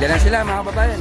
Diyan na sila mga kababayan.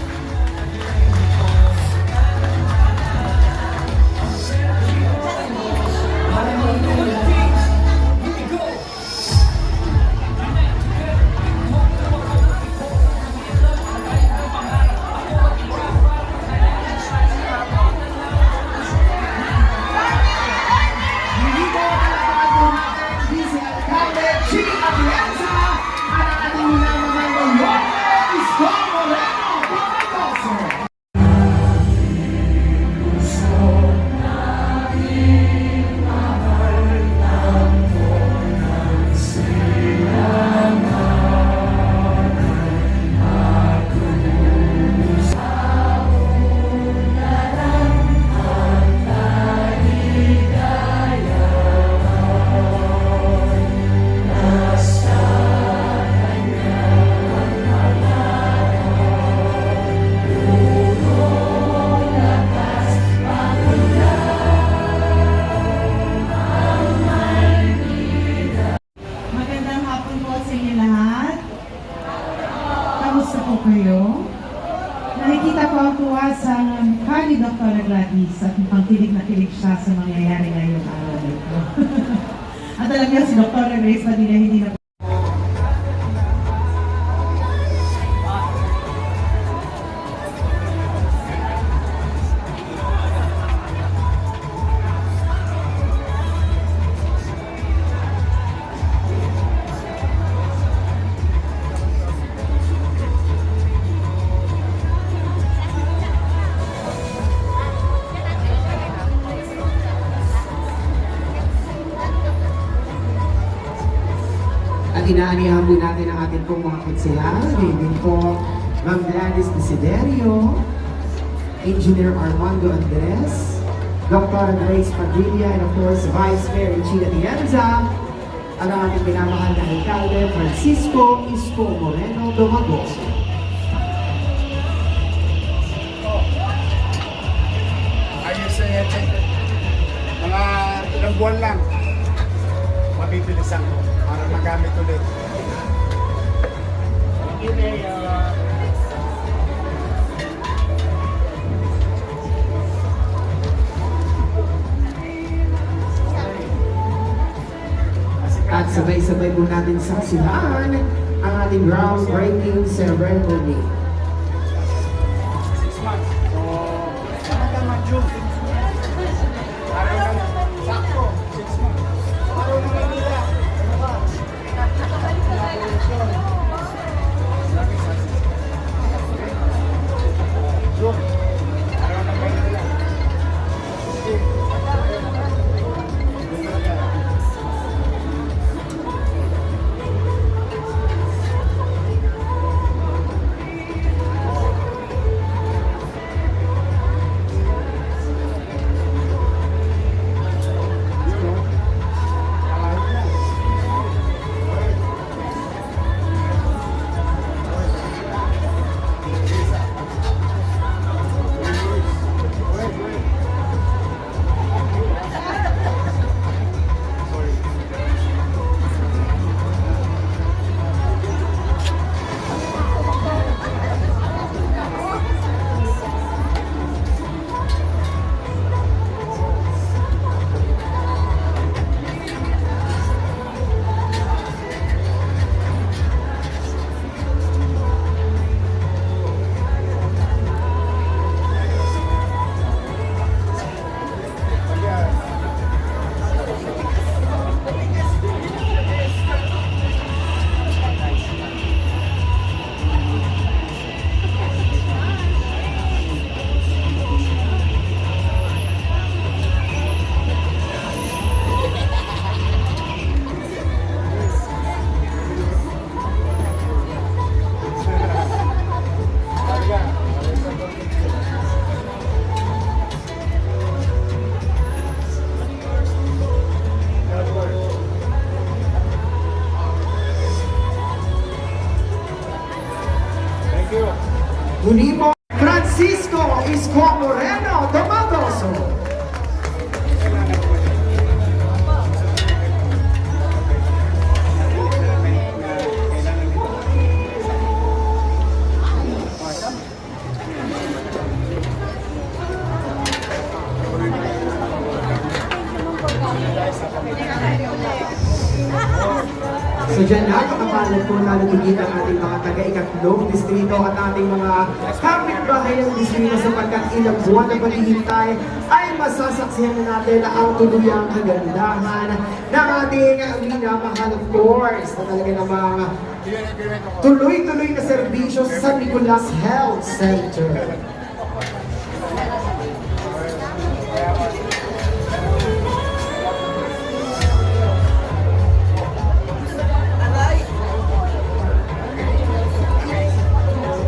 Nakikita ko ang tuwa sa mukha ni Dr. Gladys at mukhang kilig na kilig siya sa mangyayari ngayong araw nito. At alam niya si Dr. Grace Padilla hindi na at inaanihan po natin ang ating pong mga konsehal. Ngayon po, Ma'am Gladys Desiderio, Engineer Armando Andres, Dr. Grace Padilla, and of course, Vice Mayor China Tienza, at ang ating pinamahal na alkalde, Francisco Isko Moreno Domagoso. Ayos sa yete. Mga ilang buwan lang, mabibilisan ko para magamit ulit. Thank you, Mayor. At sabay-sabay po natin saksihan ang ating groundbreaking ceremony. 6 months. So, tama June. Araw na sakto. 6 months. Araw na Manila. Ano ba? June. Araw na Manila. Muli po, Francisco Isko Moreno Domagoso. Diyan nakakapalan po lalo tigit ang ating mga taga-ikatlong distrito at ating mga kapitbahay ng distrito sapagkat ilang buwan na paghihintay ay masasaksihan na natin ang tuluyang kagandahan ng ating minamahal of course na talaga namang tuloy-tuloy na serbisyo sa San Nicolas Health Center.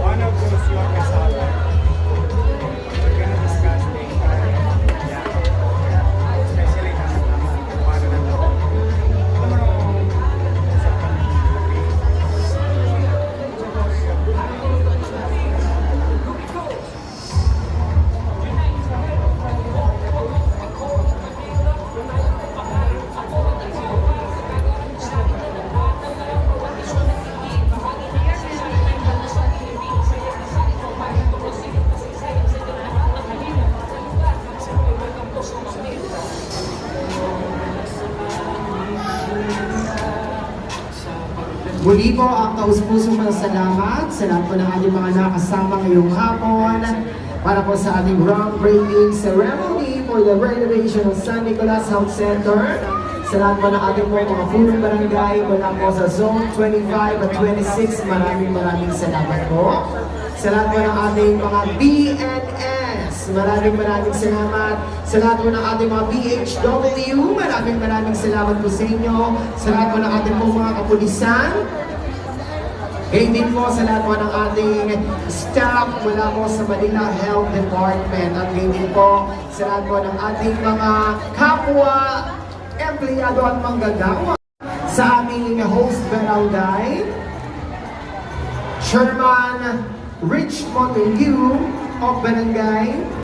One of those your kasama. We're gonna discuss data. Yeah. Especially na paano na to. Alam mo nung sa Muli po ang taus-pusong salamat sa lahat po ng ating mga nakasama ngayong hapon para po sa ating groundbreaking ceremony for the renovation of San Nicolas Health Center. Sa lahat po ng ating po mga punong barangay mula po sa Zone 25 at 26, maraming salamat po. Sa lahat po ng ating mga BNS, maraming salamat. Sa lahat po ng ating mga BHW, maraming salamat po sa inyo. Sa lahat po ng ating po mga kapulisan, ngayon din po sa lahat po ng ating staff mula po sa Manila Health Department at ngayon din po sa lahat po ng ating mga kapwa, empleyado at manggagawa sa aming host barangay, Chairman Rich Montague of Barangay